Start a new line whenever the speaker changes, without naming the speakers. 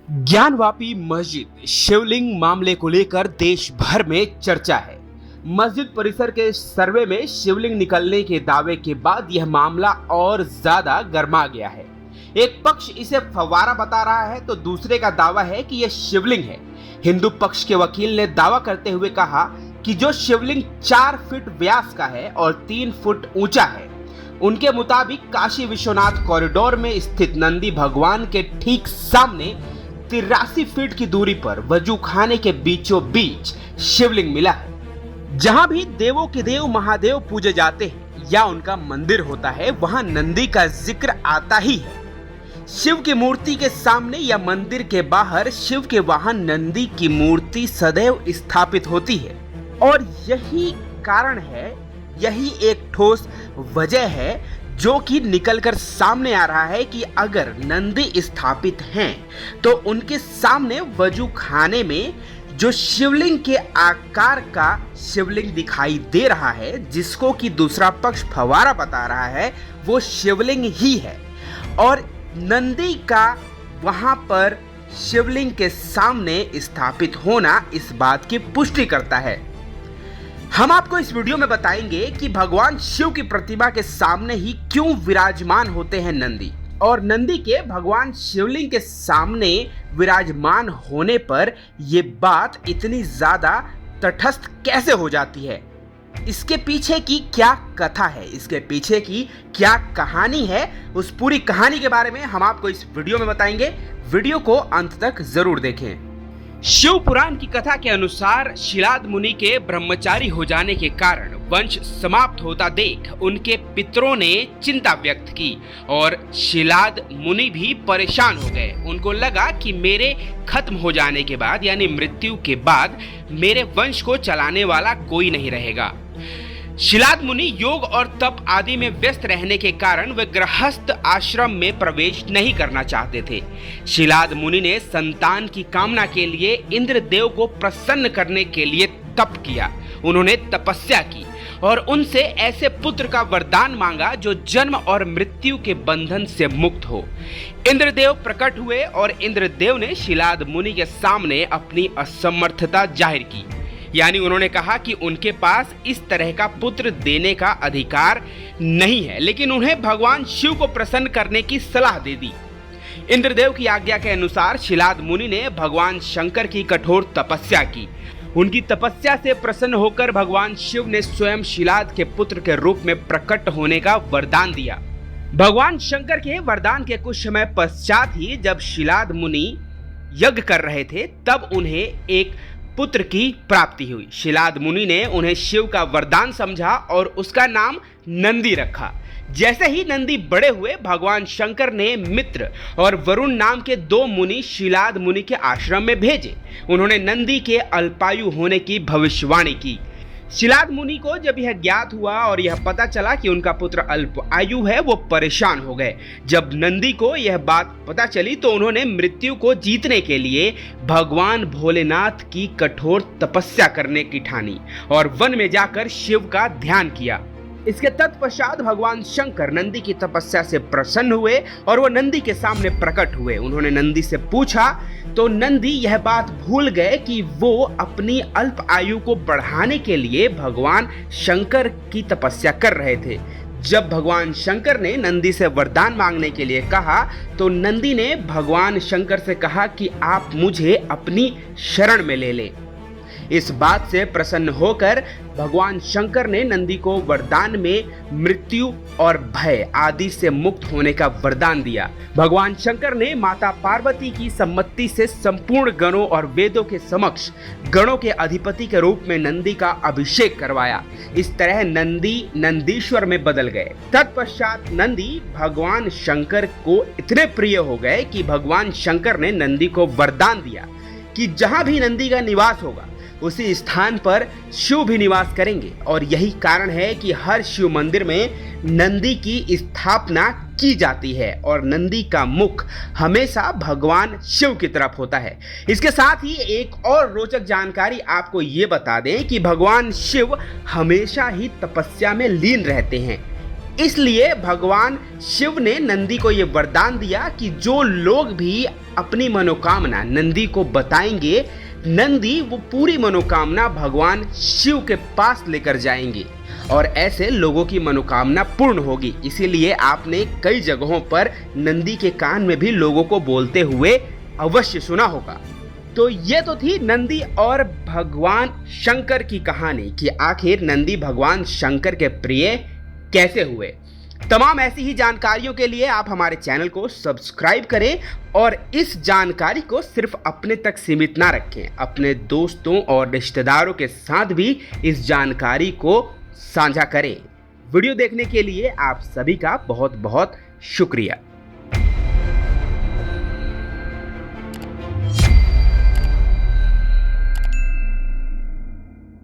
ज्ञानवापी मस्जिद शिवलिंग मामले को लेकर देश भर में चर्चा है। मस्जिद परिसर के सर्वे में शिवलिंग निकलने के दावे के बाद यह मामला और ज्यादा गर्मा गया है। एक पक्ष इसे फव्वारा बता रहा है तो दूसरे का दावा है कि यह शिवलिंग है। हिंदू पक्ष के वकील ने दावा करते हुए कहा कि जो शिवलिंग 4 फीट व्यास का है और 3 फुट ऊंचा है, उनके मुताबिक काशी विश्वनाथ कॉरिडोर में स्थित नंदी भगवान के ठीक सामने 83 फीट की दूरी पर वजू खाने के बीचों बीच शिवलिंग मिला है। जहां भी देवों के देव महादेव पूजे जाते हैं या उनका मंदिर होता है, वहां नंदी का जिक्र आता ही है। शिव की मूर्ति के सामने या मंदिर के बाहर शिव के वाहन नंदी की मूर्ति सदैव स्थापित होती है और यही कारण है, यही एक ठोस वजह है जो कि निकलकर सामने आ रहा है कि अगर नंदी स्थापित हैं तो उनके सामने वजू खाने में जो शिवलिंग के आकार का शिवलिंग दिखाई दे रहा है, जिसको कि दूसरा पक्ष फव्वारा बता रहा है, वो शिवलिंग ही है और नंदी का वहां पर शिवलिंग के सामने स्थापित होना इस बात की पुष्टि करता है। हम आपको इस वीडियो में बताएंगे कि भगवान शिव की प्रतिमा के सामने ही क्यों विराजमान होते हैं नंदी, और नंदी के भगवान शिवलिंग के सामने विराजमान होने पर यह बात इतनी ज्यादा तटस्थ कैसे हो जाती है। इसके पीछे की क्या कथा है, इसके पीछे की क्या कहानी है, उस पूरी कहानी के बारे में हम आपको इस वीडियो में बताएंगे। वीडियो को अंत तक जरूर देखें। शिव पुराण की कथा के अनुसार शिलाद मुनि के ब्रह्मचारी हो जाने के कारण वंश समाप्त होता देख उनके पितरों ने चिंता व्यक्त की और शिलाद मुनि भी परेशान हो गए। उनको लगा कि मेरे खत्म हो जाने के बाद यानी मृत्यु के बाद मेरे वंश को चलाने वाला कोई नहीं रहेगा। शिलाद मुनि योग और तप आदि में व्यस्त रहने के कारण वे गृहस्थ आश्रम में प्रवेश नहीं करना चाहते थे। शिलाद मुनि ने संतान की कामना के लिए इंद्रदेव को प्रसन्न करने के लिए तप किया। उन्होंने तपस्या की और उनसे ऐसे पुत्र का वरदान मांगा जो जन्म और मृत्यु के बंधन से मुक्त हो। इंद्रदेव प्रकट हुए और इंद्रदेव ने शिलाद मुनि के सामने अपनी असमर्थता जाहिर की, यानी उन्होंने कहा कि उनके पास इस तरह का पुत्र देने का अधिकार नहीं है, लेकिन उन्हें भगवान शिव को प्रसन्न करने की सलाह दे दी। इंद्रदेव की आज्ञा के अनुसार शिलाद मुनि ने भगवान शंकर की कठोर तपस्या की। उनकी तपस्या से प्रसन्न होकर भगवान शिव ने स्वयं शिलाद के पुत्र के रूप में प्रकट होने का वरदान दिया। भगवान शंकर के वरदान के कुछ समय पश्चात ही जब शिलाद मुनि यज्ञ कर रहे थे, तब उन्हें एक पुत्र की प्राप्ति हुई। शिलाद मुनि ने उन्हें शिव का वरदान समझा और उसका नाम नंदी रखा। जैसे ही नंदी बड़े हुए, भगवान शंकर ने मित्र और वरुण नाम के 2 मुनि शिलाद मुनि के आश्रम में भेजे। उन्होंने नंदी के अल्पायु होने की भविष्यवाणी की। शिलाद मुनि को जब यह ज्ञात हुआ और यह पता चला कि उनका पुत्र अल्प आयु है, वो परेशान हो गए। जब नंदी को यह बात पता चली तो उन्होंने मृत्यु को जीतने के लिए भगवान भोलेनाथ की कठोर तपस्या करने की ठानी और वन में जाकर शिव का ध्यान किया। इसके तत्पश्चात भगवान शंकर नंदी की तपस्या से प्रसन्न हुए और वो नंदी के सामने प्रकट हुए। उन्होंने नंदी से पूछा तो नंदी यह बात भूल गए कि वो अपनी अल्प आयु को बढ़ाने के लिए भगवान शंकर की तपस्या कर रहे थे। जब भगवान शंकर ने नंदी से वरदान मांगने के लिए कहा तो नंदी ने भगवान शंकर से कहा कि आप मुझे अपनी शरण में ले लें। इस बात से प्रसन्न होकर भगवान शंकर ने नंदी को वरदान में मृत्यु और भय आदि से मुक्त होने का वरदान दिया। भगवान शंकर ने माता पार्वती की सम्मति से संपूर्ण गणों और वेदों के समक्ष गणों के अधिपति के रूप में नंदी का अभिषेक करवाया। इस तरह नंदी नंदीश्वर में बदल गए। तत्पश्चात नंदी भगवान शंकर को इतने प्रिय हो गए कि भगवान शंकर ने नंदी को वरदान दिया कि जहां भी नंदी का निवास होगा उसी स्थान पर शिव भी निवास करेंगे। और यही कारण है कि हर शिव मंदिर में नंदी की स्थापना की जाती है और नंदी का मुख हमेशा भगवान शिव की तरफ होता है। इसके साथ ही एक और रोचक जानकारी आपको ये बता दें कि भगवान शिव हमेशा ही तपस्या में लीन रहते हैं। इसलिए भगवान शिव ने नंदी को ये वरदान दिया कि जो लोग भी अपनी मनोकामना नंदी को बताएंगे, नंदी वो पूरी मनोकामना भगवान शिव के पास लेकर जाएंगे और ऐसे लोगों की मनोकामना पूर्ण होगी। इसीलिए आपने कई जगहों पर नंदी के कान में भी लोगों को बोलते हुए अवश्य सुना होगा। तो ये तो थी नंदी और भगवान शंकर की कहानी कि आखिर नंदी भगवान शंकर के प्रिय कैसे हुए। तमाम ऐसी ही जानकारियों के लिए आप हमारे चैनल को सब्सक्राइब करें और इस जानकारी को सिर्फ अपने तक सीमित ना रखें, अपने दोस्तों और रिश्तेदारों के साथ भी इस जानकारी को साझा करें। वीडियो देखने के लिए आप सभी का बहुत बहुत शुक्रिया।